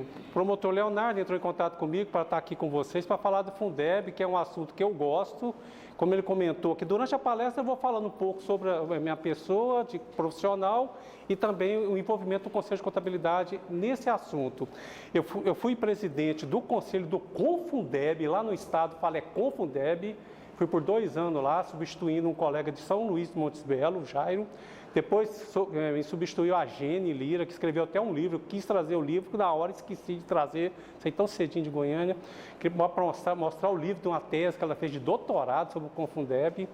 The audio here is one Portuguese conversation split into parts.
O promotor Leonardo entrou em contato comigo para estar aqui com vocês para falar do Fundeb, que é um assunto que eu gosto. Como ele comentou aqui, durante a palestra eu vou falando um pouco sobre a minha pessoa de profissional e também o envolvimento do Conselho de Contabilidade nesse assunto. Eu fui presidente do Conselho do Confundeb, lá no estado, fala Confundeb. Fui por 2 anos lá, substituindo um colega de São Luís de Montes Belo, Jairo. Depois me substituiu a Gene Lira, que escreveu até um livro. Eu quis trazer o livro, que na hora esqueci de trazer, saí tão cedinho de Goiânia. Queria mostrar o livro de uma tese que ela fez de doutorado sobre o Confundeb.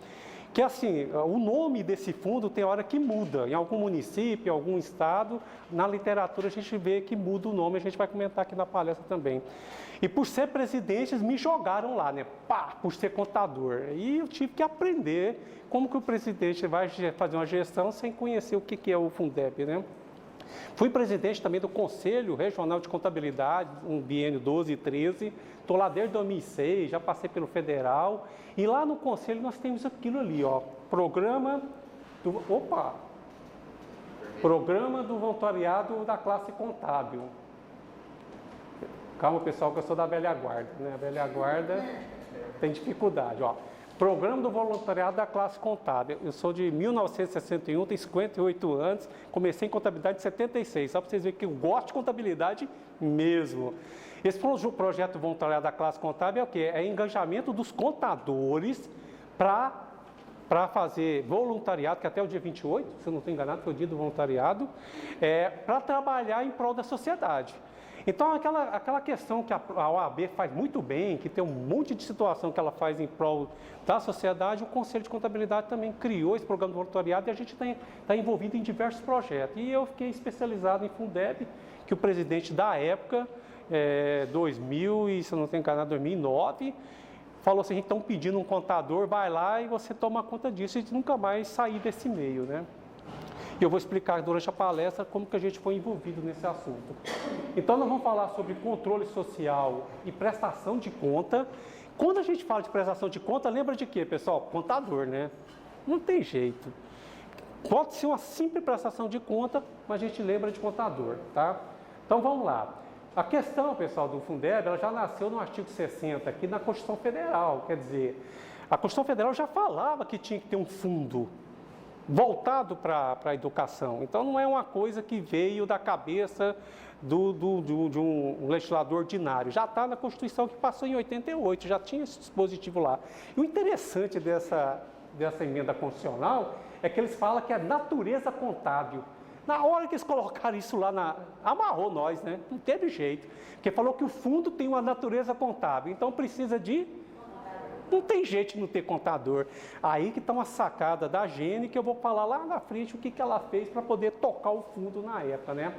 Que assim, o nome desse fundo tem hora que muda. Em algum município, em algum estado, na literatura a gente vê que muda o nome, a gente vai comentar aqui na palestra também. E por ser presidente, eles me jogaram lá, né? Pá, por ser contador. E eu tive que aprender como que o presidente vai fazer uma gestão sem conhecer o que é o Fundeb, né? Fui presidente também do Conselho Regional de Contabilidade, um biênio 12 e 13. Estou lá desde 2006, já passei pelo Federal. E lá no Conselho nós temos aquilo ali, ó. Programa do voluntariado da classe contábil. Calma, pessoal, que eu sou da velha guarda, né? A velha guarda tem dificuldade, ó. Programa do voluntariado da classe contábil. Eu sou de 1961, tenho 58 anos, comecei em contabilidade em 76, só para vocês verem que eu gosto de contabilidade mesmo. Esse projeto voluntariado da classe contábil é o quê? É engajamento dos contadores para fazer voluntariado, que até o dia 28, se eu não estou enganado, foi o dia do voluntariado, para trabalhar em prol da sociedade. Então, aquela questão que a OAB faz muito bem, que tem um monte de situação que ela faz em prol da sociedade, o Conselho de Contabilidade também criou esse programa de voluntariado e a gente está envolvido em diversos projetos. E eu fiquei especializado em Fundeb, que o presidente da época, 2000 e, se eu não estou enganado, 2009, falou assim, estão pedindo um contador, vai lá e você toma conta disso e nunca mais sair desse meio, né? E eu vou explicar durante a palestra como que a gente foi envolvido nesse assunto. Então, nós vamos falar sobre controle social e prestação de conta. Quando a gente fala de prestação de conta, lembra de quê, pessoal? Contador, né? Não tem jeito. Pode ser uma simples prestação de conta, mas a gente lembra de contador, tá? Então, vamos lá. A questão, pessoal, do Fundeb, ela já nasceu no artigo 60, aqui na Constituição Federal. Quer dizer, a Constituição Federal já falava que tinha que ter um fundo voltado para a educação. Então, não é uma coisa que veio da cabeça de um legislador ordinário. Já está na Constituição que passou em 88, já tinha esse dispositivo lá. E o interessante dessa emenda constitucional é que eles falam que é natureza contábil. Na hora que eles colocaram isso lá, amarrou nós, né? Não teve jeito. Porque falou que o fundo tem uma natureza contábil, então precisa de... Não tem jeito de não ter contador. Aí que está uma sacada da Gene, que eu vou falar lá na frente o que ela fez para poder tocar o fundo na época, né?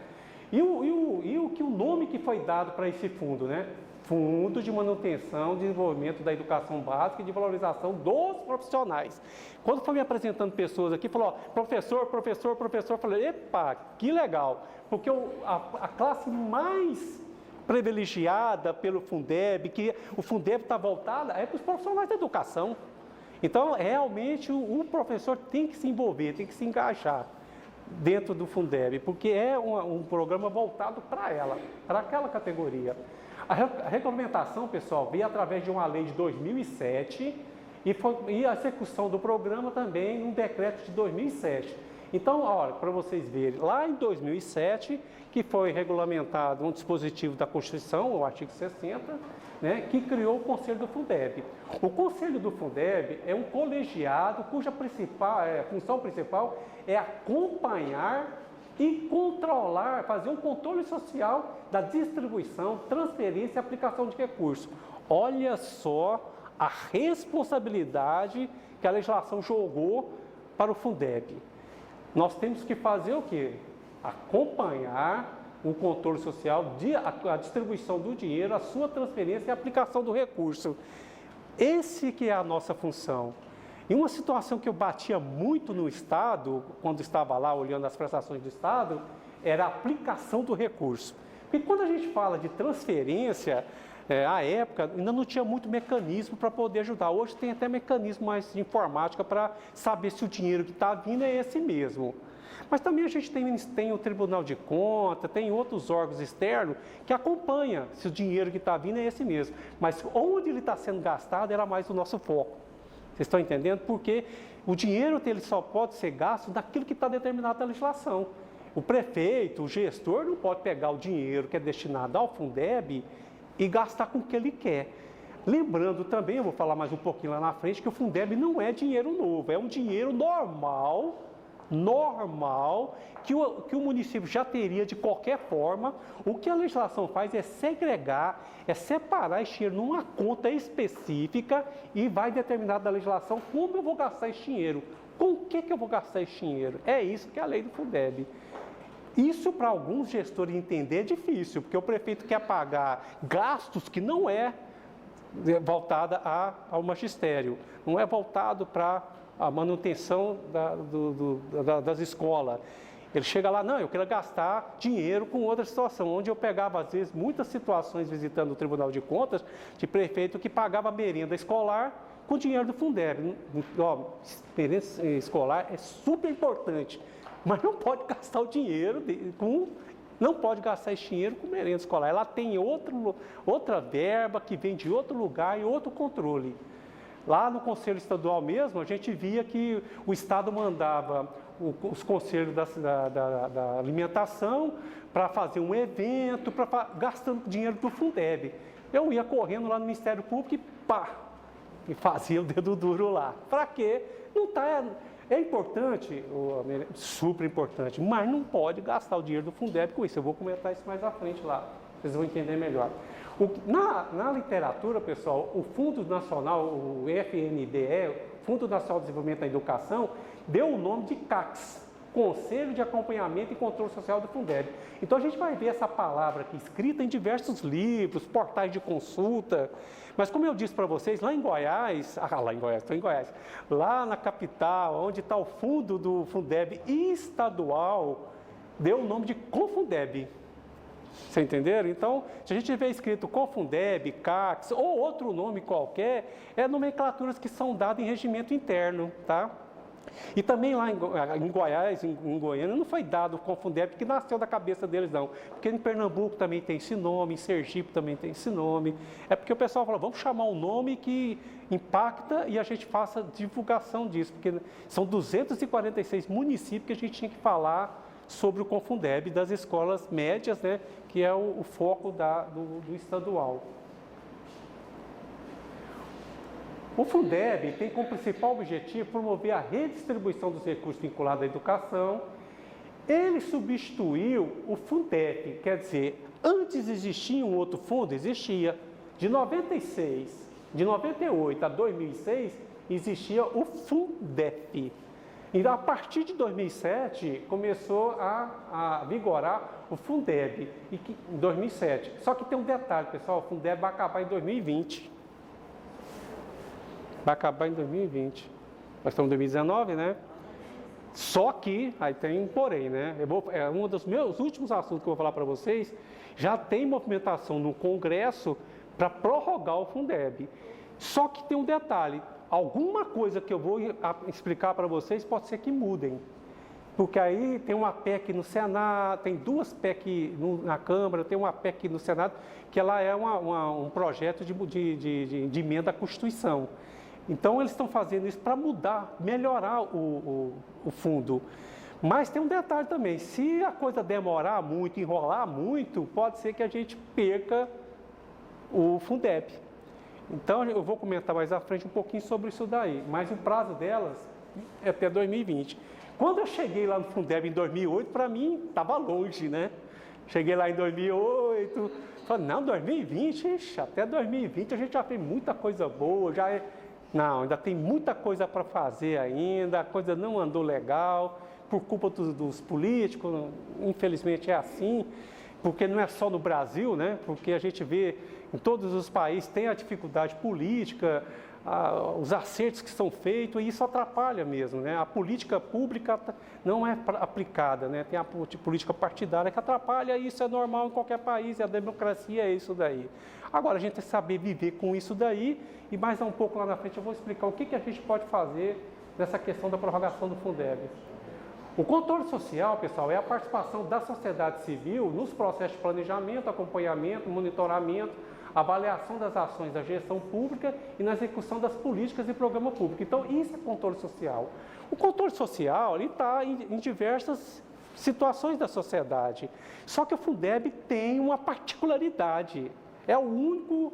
E o nome que foi dado para esse fundo, né? Fundo de Manutenção e Desenvolvimento da Educação Básica e de Valorização dos Profissionais. Quando foi me apresentando pessoas aqui, falou, ó, professor, eu falei, epa, que legal, porque a classe mais privilegiada pelo Fundeb, que o Fundeb está voltado para os profissionais da educação. Então, realmente, o professor tem que se envolver, tem que se engajar dentro do Fundeb, porque é um programa voltado para ela, para aquela categoria. A regulamentação, pessoal, veio através de uma lei de 2007 e a execução do programa também num decreto de 2007. Então, olha, para vocês verem, lá em 2007, que foi regulamentado um dispositivo da Constituição, o artigo 60, né, que criou o Conselho do Fundeb. O Conselho do Fundeb é um colegiado cuja função principal é acompanhar e controlar, fazer um controle social da distribuição, transferência e aplicação de recursos. Olha só a responsabilidade que a legislação jogou para o Fundeb. Nós temos que fazer o quê? Acompanhar o controle social, a distribuição do dinheiro, a sua transferência e a aplicação do recurso. Esse que é a nossa função. E uma situação que eu batia muito no Estado, quando estava lá olhando as prestações do Estado, era a aplicação do recurso. Porque quando a gente fala de transferência, à época, ainda não tinha muito mecanismo para poder ajudar. Hoje tem até mecanismo mais de informática para saber se o dinheiro que está vindo é esse mesmo. Mas também a gente tem o Tribunal de Contas, tem outros órgãos externos que acompanham se o dinheiro que está vindo é esse mesmo. Mas onde ele está sendo gastado era mais o nosso foco. Vocês estão entendendo? Porque o dinheiro ele só pode ser gasto naquilo que está determinado na legislação. O prefeito, o gestor, não pode pegar o dinheiro que é destinado ao Fundeb e gastar com o que ele quer. Lembrando também, eu vou falar mais um pouquinho lá na frente, que o Fundeb não é dinheiro novo, é um dinheiro normal, que o município já teria de qualquer forma. O que a legislação faz é segregar, é separar esse dinheiro numa conta específica e vai determinar da legislação como eu vou gastar esse dinheiro, com o que eu vou gastar esse dinheiro. É isso que é a lei do Fundeb. Isso para alguns gestores entender é difícil, porque o prefeito quer pagar gastos que não é voltada ao magistério, não é voltado para a manutenção das escolas. Ele chega lá, não, eu quero gastar dinheiro com outra situação, onde eu pegava, às vezes, muitas situações visitando o Tribunal de Contas, de prefeito que pagava merenda escolar com dinheiro do Fundeb. Merenda escolar é super importante, mas não pode gastar o dinheiro não pode gastar esse dinheiro com merenda escolar. Ela tem outra verba que vem de outro lugar e outro controle. Lá no Conselho Estadual mesmo, a gente via que o Estado mandava os conselhos da alimentação para fazer um evento, gastando dinheiro do Fundeb. Eu ia correndo lá no Ministério Público e fazia o dedo duro lá. Para quê? Não está... É importante, super importante, mas não pode gastar o dinheiro do Fundeb com isso. Eu vou comentar isso mais à frente lá, vocês vão entender melhor. Na literatura, pessoal, o Fundo Nacional, o FNDE, Fundo Nacional de Desenvolvimento da Educação, deu o nome de CACS, Conselho de Acompanhamento e Controle Social do Fundeb. Então a gente vai ver essa palavra aqui escrita em diversos livros, portais de consulta. Mas como eu disse para vocês, lá em Goiás, lá na capital, onde está o fundo do Fundeb estadual, deu o nome de Confundeb. Vocês entenderam? Então, se a gente vê escrito Confundeb, CACS ou outro nome qualquer, é nomenclaturas que são dadas em regimento interno, tá? E também lá em Goiás, em Goiânia, não foi dado o Confundeb, porque nasceu da cabeça deles, não. Porque em Pernambuco também tem esse nome, em Sergipe também tem esse nome. É porque o pessoal falou, vamos chamar um nome que impacta e a gente faça divulgação disso, porque são 246 municípios que a gente tinha que falar sobre o Confundeb das escolas médias, né, que é o foco do estadual. O Fundeb tem como principal objetivo promover a redistribuição dos recursos vinculados à educação. Ele substituiu o Fundeb, quer dizer, antes existia um outro fundo, existia. De 98 a 2006, existia o Fundeb. E a partir de 2007, começou a vigorar o Fundeb, em 2007. Só que tem um detalhe, pessoal, o Fundeb vai acabar em 2020. Vai acabar em 2020. Nós estamos em 2019, né? Só que, aí tem um porém, né? É um dos meus últimos assuntos que eu vou falar para vocês. Já tem movimentação no Congresso para prorrogar o Fundeb. Só que tem um detalhe. Alguma coisa que eu vou explicar para vocês pode ser que mudem. Porque aí tem uma PEC no Senado, tem duas PEC na Câmara, tem uma PEC no Senado, que ela é um projeto de emenda à Constituição. Então, eles estão fazendo isso para mudar, melhorar o fundo. Mas tem um detalhe também, se a coisa demorar muito, enrolar muito, pode ser que a gente perca o Fundeb. Então, eu vou comentar mais à frente um pouquinho sobre isso daí, mas o prazo delas é até 2020. Quando eu cheguei lá no Fundeb em 2008, para mim, estava longe, né? Cheguei lá em 2008, falei, não, 2020, até 2020 a gente já fez muita coisa boa, Não, ainda tem muita coisa para fazer ainda, a coisa não andou legal, por culpa dos políticos, infelizmente é assim, porque não é só no Brasil, né? Porque a gente vê em todos os países tem a dificuldade política, os acertos que são feitos, e isso atrapalha mesmo, né? A política pública não é aplicada, né? Tem a política partidária que atrapalha, e isso é normal em qualquer país, e a democracia é isso daí. Agora, a gente tem que saber viver com isso daí, e mais um pouco lá na frente eu vou explicar o que a gente pode fazer nessa questão da prorrogação do Fundeb. O controle social, pessoal, é a participação da sociedade civil nos processos de planejamento, acompanhamento, monitoramento, avaliação das ações da gestão pública e na execução das políticas e programa público. Então, isso é controle social. O controle social está em diversas situações da sociedade. Só que o Fundeb tem uma particularidade. É o único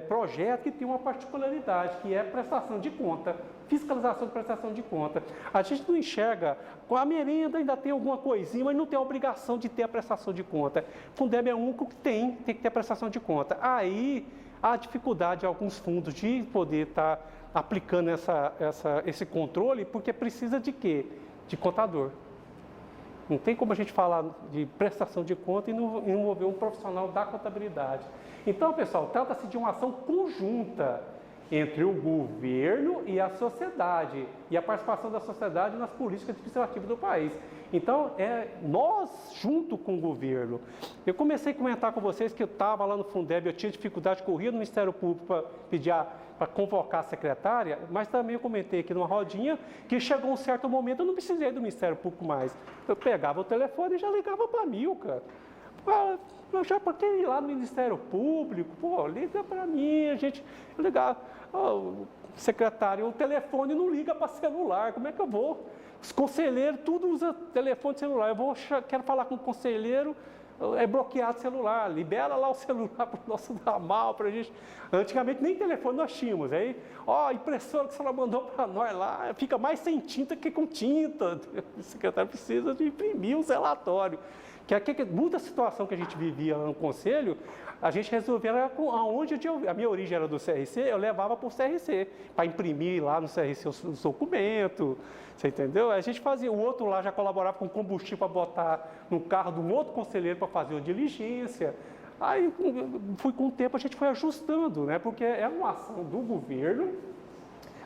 projeto que tem uma particularidade, que é prestação de conta, fiscalização de prestação de conta. A gente não enxerga, com a merenda ainda tem alguma coisinha, mas não tem a obrigação de ter a prestação de conta. O Fundeb é o único que tem que ter a prestação de conta. Aí, há dificuldade de alguns fundos de poder estar aplicando esse controle, porque precisa de quê? De contador. Não tem como a gente falar de prestação de conta e não envolver um profissional da contabilidade. Então, pessoal, trata-se de uma ação conjunta entre o governo e a sociedade, e a participação da sociedade nas políticas administrativas do país. Então, nós junto com o governo. Eu comecei a comentar com vocês que eu estava lá no Fundeb, eu tinha dificuldade, corria no Ministério Público para pedir para convocar a secretária, mas também eu comentei aqui numa rodinha que chegou um certo momento, eu não precisei do Ministério Público mais. Eu pegava o telefone e já ligava para a Milka. Eu já para quem ir lá no Ministério Público, pô, liga para mim, a gente ligar, secretário, o telefone não liga para celular, como é que eu vou? Os conselheiros, tudo usa telefone celular, quero falar com o conselheiro, é bloqueado o celular, libera lá o celular para o nosso ramal, para a gente. Antigamente nem telefone nós tínhamos, aí, a impressora que a senhora mandou para nós lá, fica mais sem tinta que com tinta, o secretário precisa de imprimir os relatórios. Que muita situação que a gente vivia lá no conselho, a gente resolvia aonde a minha origem era do CRC, eu levava para o CRC, para imprimir lá no CRC os documentos, você entendeu? A gente fazia, o outro lá já colaborava com combustível para botar no carro de um outro conselheiro para fazer uma diligência. Aí, com o tempo, a gente foi ajustando, né? Porque é uma ação do governo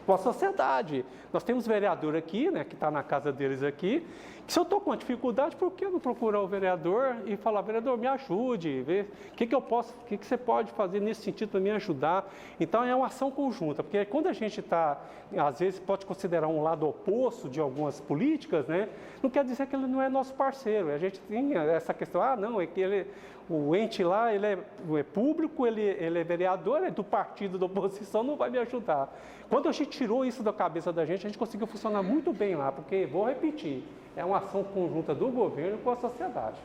com a sociedade. Nós temos vereador aqui, né, que está na casa deles aqui, que se eu estou com uma dificuldade, por que eu não procurar o vereador e falar, vereador, me ajude, ver o que você pode fazer nesse sentido para me ajudar. Então, é uma ação conjunta, porque quando a gente está, às vezes, pode considerar um lado oposto de algumas políticas, né, não quer dizer que ele não é nosso parceiro. A gente tem essa questão, não, é que o ente lá, ele é público, ele é vereador, é do partido da oposição, não vai me ajudar. Quando a gente tirou isso da cabeça da gente, a gente conseguiu funcionar muito bem lá, porque, vou repetir, é uma ação conjunta do governo com a sociedade.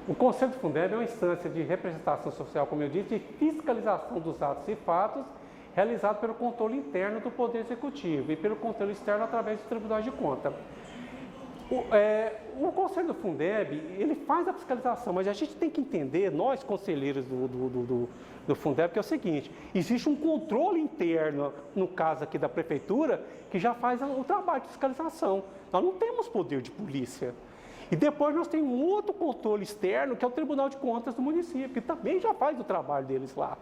O Conselho do Fundeb é uma instância de representação social, como eu disse, de fiscalização dos atos e fatos realizado pelo controle interno do Poder Executivo e pelo controle externo através dos tribunais de conta. O Conselho do Fundeb, ele faz a fiscalização, mas a gente tem que entender, nós conselheiros do Fundeb, que é o seguinte, existe um controle interno, no caso aqui da Prefeitura, que já faz o trabalho de fiscalização. Nós não temos poder de polícia. E depois nós temos um outro controle externo, que é o Tribunal de Contas do município, que também já faz o trabalho deles lá.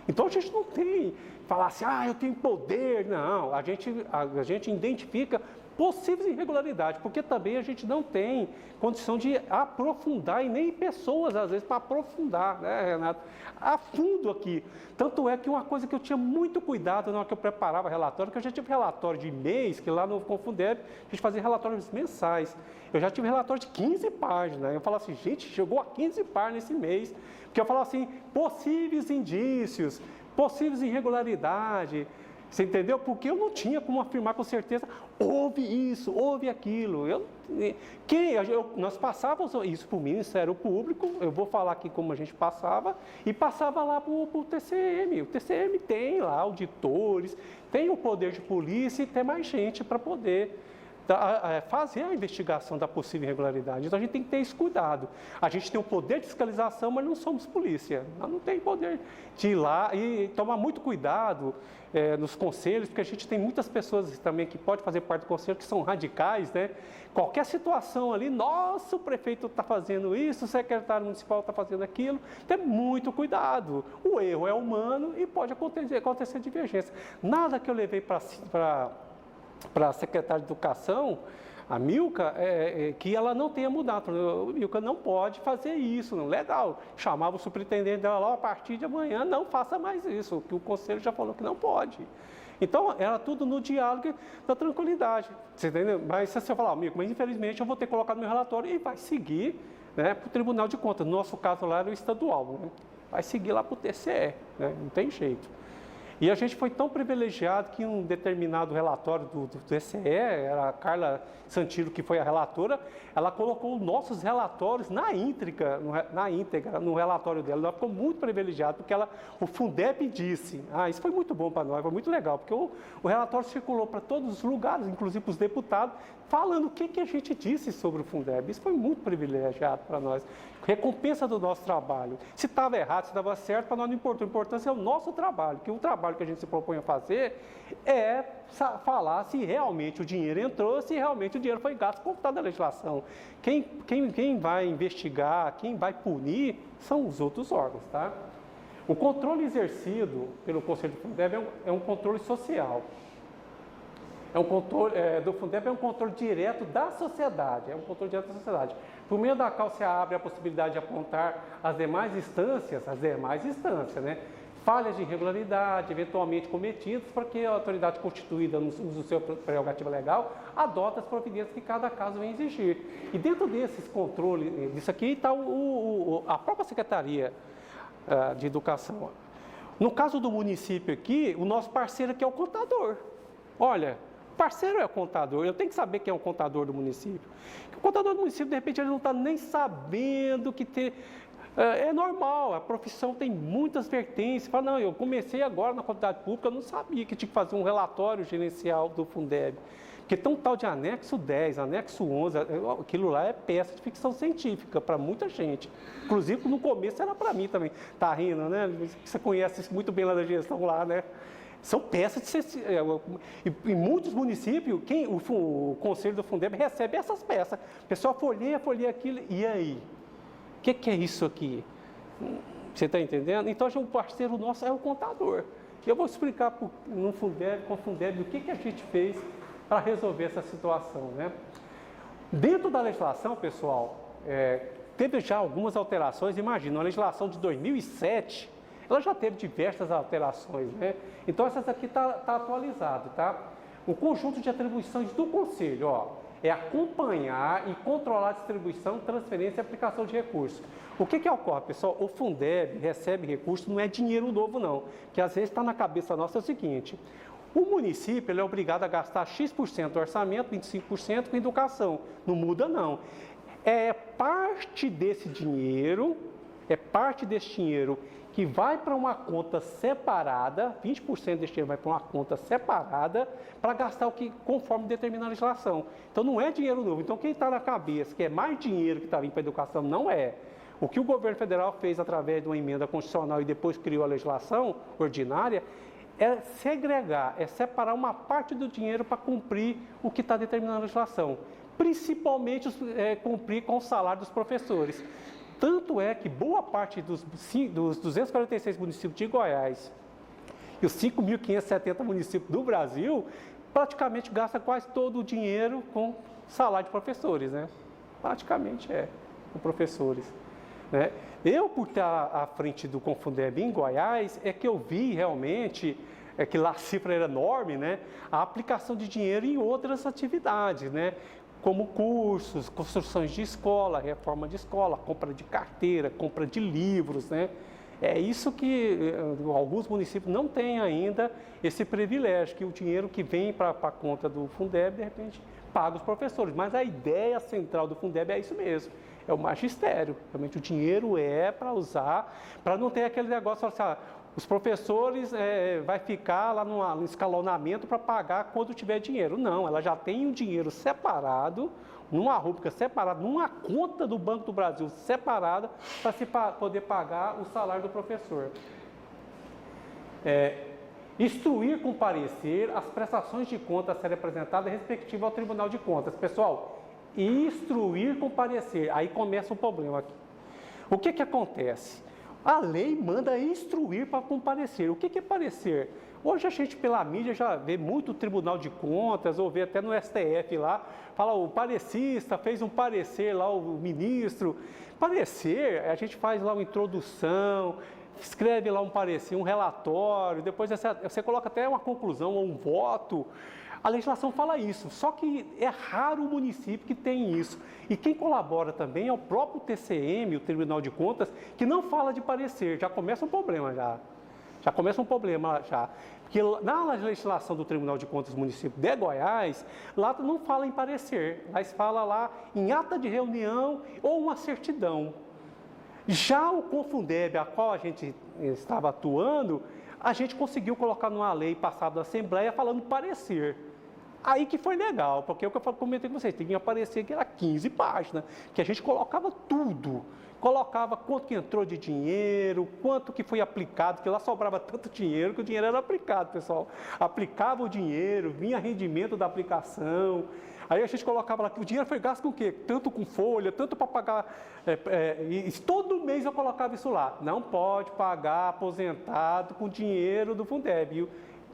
Então a gente não tem falar assim, eu tenho poder. Não, a gente identifica possíveis irregularidades, porque também a gente não tem condição de aprofundar, e nem pessoas, às vezes, para aprofundar, né, Renato? A fundo aqui. Tanto é que uma coisa que eu tinha muito cuidado na hora que eu preparava relatório, que eu já tive relatório de mês, que lá no Confundeb a gente fazia relatórios mensais. Eu já tive relatório de 15 páginas. Eu falava assim, gente, chegou a 15 páginas nesse mês. Porque eu falava assim, possíveis indícios, possíveis irregularidades. Você entendeu? Porque eu não tinha como afirmar com certeza, houve isso, houve aquilo. Nós passávamos isso para o Ministério Público, eu vou falar aqui como a gente passava, e passava lá para o TCM. O TCM tem lá auditores, tem o poder de polícia e tem mais gente para poder fazer a investigação da possível irregularidade. Então a gente tem que ter esse cuidado. A gente tem o poder de fiscalização, mas não somos polícia. Nós não temos poder de ir lá e tomar muito cuidado nos conselhos, porque a gente tem muitas pessoas também que podem fazer parte do conselho que são radicais, né? Qualquer situação ali, nossa, o prefeito está fazendo isso, o secretário municipal está fazendo aquilo. Tem muito cuidado. O erro é humano e pode acontecer divergência. Nada que eu levei para a secretária de Educação, a Milka, que ela não tenha mudado. Milka não pode fazer isso, não. Legal. Chamava o superintendente dela lá, a partir de amanhã, não faça mais isso, que o conselho já falou que não pode. Então, era tudo no diálogo da tranquilidade. Você entendeu? Mas se você falar, amigo, mas infelizmente eu vou ter que colocar no meu relatório e vai seguir, né, para o Tribunal de Contas. No nosso caso lá era o estadual, né? Vai seguir lá para o TCE, né? Não tem jeito. E a gente foi tão privilegiado que em um determinado relatório do TCE, era a Carla Santiro, que foi a relatora, ela colocou nossos relatórios na íntegra no relatório dela. Ela ficou muito privilegiada, porque o Fundeb disse, isso foi muito bom para nós, foi muito legal, porque o relatório circulou para todos os lugares, inclusive para os deputados, falando o que a gente disse sobre o Fundeb. Isso foi muito privilegiado para nós. Recompensa do nosso trabalho. Se estava errado, se estava certo, para nós não importa. A importância é o nosso trabalho, que o trabalho que a gente se propõe a fazer é falar se realmente o dinheiro entrou, se realmente o dinheiro foi gasto conforme a legislação. Quem vai investigar, quem vai punir, são os outros órgãos, tá? O controle exercido pelo Conselho do Fundeb é um controle social. Do Fundeb é um controle direto da sociedade, Por meio da qual se abre a possibilidade de apontar as demais instâncias, né, falhas de irregularidade, eventualmente cometidas, para que a autoridade constituída, no uso do seu prerrogativa legal, adota as providências que cada caso vem exigir. E dentro desses controles, disso aqui está a própria Secretaria de Educação. No caso do município aqui, o nosso parceiro aqui é o contador. Olha, parceiro é o contador, eu tenho que saber quem é o contador do município. O contador do município, de repente, ele não está nem sabendo que tem... É normal, a profissão tem muitas vertentes. Fala, não, eu comecei agora na contabilidade pública, eu não sabia que tinha que fazer um relatório gerencial do Fundeb. Porque tem um tal de anexo 10, anexo 11, aquilo lá é peça de ficção científica para muita gente. Inclusive, no começo era para mim também. Tá rindo, né? Você conhece muito bem lá da gestão lá, né? São peças de... Em muitos municípios, o Conselho do Fundeb recebe essas peças. O pessoal folheia aquilo, e aí? O que é isso aqui? Você está entendendo? Então, o parceiro nosso é o contador. Eu vou explicar com o Fundeb o que a gente fez para resolver essa situação, né? Dentro da legislação, pessoal, teve já algumas alterações. Imagina, a legislação de 2007... ela já teve diversas alterações, né? Então, essas aqui tá atualizado, tá? O conjunto de atribuições do Conselho, é acompanhar e controlar a distribuição, transferência e aplicação de recursos. O que ocorre, pessoal? O Fundeb recebe recursos, não é dinheiro novo, não. Que às vezes está na cabeça nossa o seguinte: o município ele é obrigado a gastar X% do orçamento, 25% com educação. Não muda, não. É parte desse dinheiro que vai para uma conta separada, 20% desse dinheiro vai para uma conta separada, para gastar o que conforme determina a legislação. Então, não é dinheiro novo. Então, quem está na cabeça que é mais dinheiro que está vindo para a educação, não é. O que o governo federal fez através de uma emenda constitucional e depois criou a legislação ordinária, é segregar, é separar uma parte do dinheiro para cumprir o que está determinando a legislação. Principalmente cumprir com o salário dos professores. Tanto é que boa parte dos 246 municípios de Goiás e os 5.570 municípios do Brasil praticamente gasta quase todo o dinheiro com salário de professores, né? Praticamente com professores, né? Eu, por estar à frente do Confundeb em Goiás, é que eu vi realmente, que lá a cifra era enorme, né? A aplicação de dinheiro em outras atividades, né? Como cursos, construções de escola, reforma de escola, compra de carteira, compra de livros, né? É isso que alguns municípios não têm ainda esse privilégio, que o dinheiro que vem para a conta do Fundeb, de repente, paga os professores. Mas a ideia central do Fundeb é isso mesmo, é o magistério. Realmente o dinheiro é para usar, para não ter aquele negócio assim, os professores vai ficar lá no escalonamento para pagar quando tiver dinheiro. Não, ela já tem um dinheiro separado, numa rúbrica separada, numa conta do Banco do Brasil separada, para se poder pagar o salário do professor. Instruir com parecer as prestações de contas a serem apresentadas respectivas ao Tribunal de Contas. Pessoal, instruir com parecer, aí começa o problema aqui. O que acontece? A lei manda instruir para comparecer. O que é parecer? Hoje a gente, pela mídia, já vê muito o Tribunal de Contas, ou vê até no STF lá, fala o parecista, fez um parecer lá, o ministro. Parecer, a gente faz lá uma introdução, escreve lá um parecer, um relatório, depois você coloca até uma conclusão ou um voto. A legislação fala isso, só que é raro o município que tem isso. E quem colabora também é o próprio TCM, o Tribunal de Contas, que não fala de parecer, já começa um problema já. Já começa um problema já. Porque na legislação do Tribunal de Contas do município de Goiás, lá não fala em parecer, mas fala lá em ata de reunião ou uma certidão. Já o Confundeb, a qual a gente estava atuando, a gente conseguiu colocar numa lei passada na Assembleia falando parecer. Aí que foi legal, porque é o que eu comentei com vocês, tinha que aparecer que era 15 páginas, que a gente colocava tudo. Colocava quanto que entrou de dinheiro, quanto que foi aplicado, que lá sobrava tanto dinheiro que o dinheiro era aplicado, pessoal. Aplicava o dinheiro, vinha rendimento da aplicação. Aí a gente colocava lá que o dinheiro foi gasto com o quê? Tanto com folha, tanto para pagar. Todo mês eu colocava isso lá. Não pode pagar aposentado com dinheiro do Fundeb.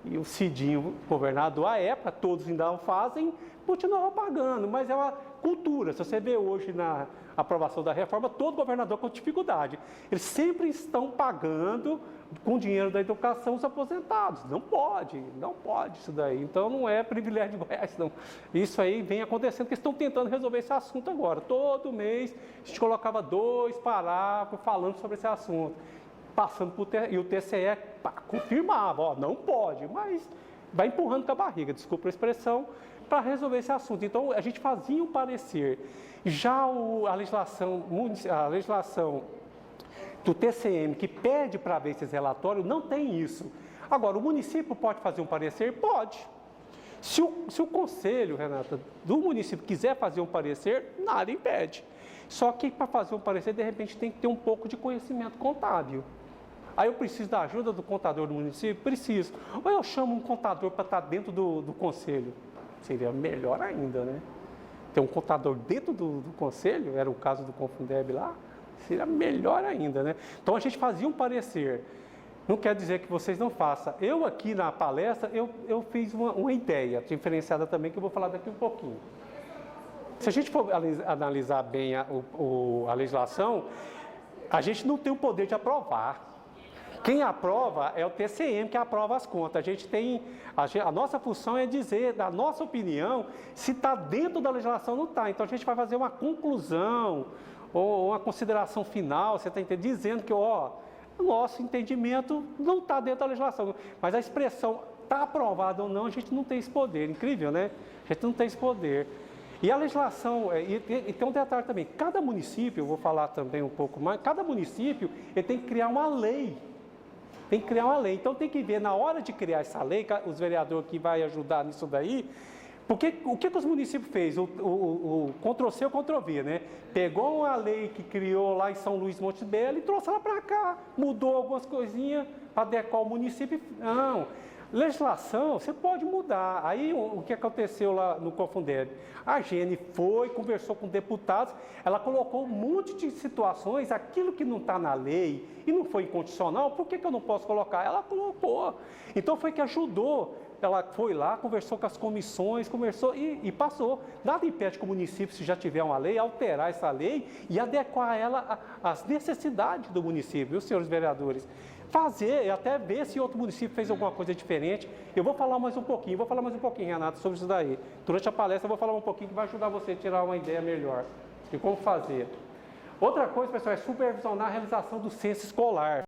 E o Cidinho, governador à época, todos ainda fazem, continuava pagando, mas é uma cultura. Se você vê hoje na aprovação da reforma, todo governador com dificuldade. Eles sempre estão pagando com dinheiro da educação os aposentados. Não pode isso daí. Então não é privilégio de Goiás, não. Isso aí vem acontecendo, porque estão tentando resolver esse assunto agora. Todo mês a gente colocava 2 parágrafos falando sobre esse assunto. Passando por e o TCE confirmava, ó, não pode, mas vai empurrando com a barriga, desculpa a expressão, para resolver esse assunto. Então, a gente fazia um parecer. Já a legislação do TCM, que pede para ver esses relatórios, não tem isso. Agora, o município pode fazer um parecer? Pode. Se o conselho, Renata, do município quiser fazer um parecer, nada impede. Só que para fazer um parecer, de repente, tem que ter um pouco de conhecimento contábil. Aí eu preciso da ajuda do contador do município? Preciso. Ou eu chamo um contador para estar dentro do conselho? Seria melhor ainda, né? Ter um contador dentro do conselho, era o caso do Confundeb lá, seria melhor ainda, né? Então a gente fazia um parecer. Não quer dizer que vocês não façam. Eu aqui na palestra, eu fiz uma ideia diferenciada também, que eu vou falar daqui um pouquinho. Se a gente for analisar bem a legislação, a gente não tem o poder de aprovar. Quem aprova é o TCM, que aprova as contas. A nossa função é dizer, da nossa opinião, se está dentro da legislação ou não está. Então a gente vai fazer uma conclusão ou uma consideração final, você está entendendo? Dizendo que o nosso entendimento não está dentro da legislação. Mas a expressão está aprovada ou não, a gente não tem esse poder. Incrível, né? A gente não tem esse poder. E a legislação, e tem um detalhe também, cada município, eu vou falar também um pouco mais, cada município ele tem que criar uma lei. Tem que criar uma lei. Então tem que ver, na hora de criar essa lei, os vereadores que vão ajudar nisso daí, porque o que os municípios fez? O Ctrl-C ou Ctrl-V, né? Pegou uma lei que criou lá em São Luís Monte Belo e trouxe ela para cá. Mudou algumas coisinhas para adequar o município. Não. Legislação, você pode mudar. Aí o que aconteceu lá no Confundeb? A Gene foi, conversou com deputados, ela colocou um monte de situações, aquilo que não está na lei e não foi incondicional, por que eu não posso colocar? Ela colocou. Então foi que ajudou. Ela foi lá, conversou com as comissões, conversou e passou. Nada impede que o município, se já tiver uma lei, alterar essa lei e adequar ela às necessidades do município, viu, senhores vereadores? Fazer, até ver se outro município fez alguma coisa diferente. Eu vou falar mais um pouquinho, Renato, sobre isso daí. Durante a palestra eu vou falar um pouquinho que vai ajudar você a tirar uma ideia melhor de como fazer. Outra coisa, pessoal, é supervisionar a realização do censo escolar.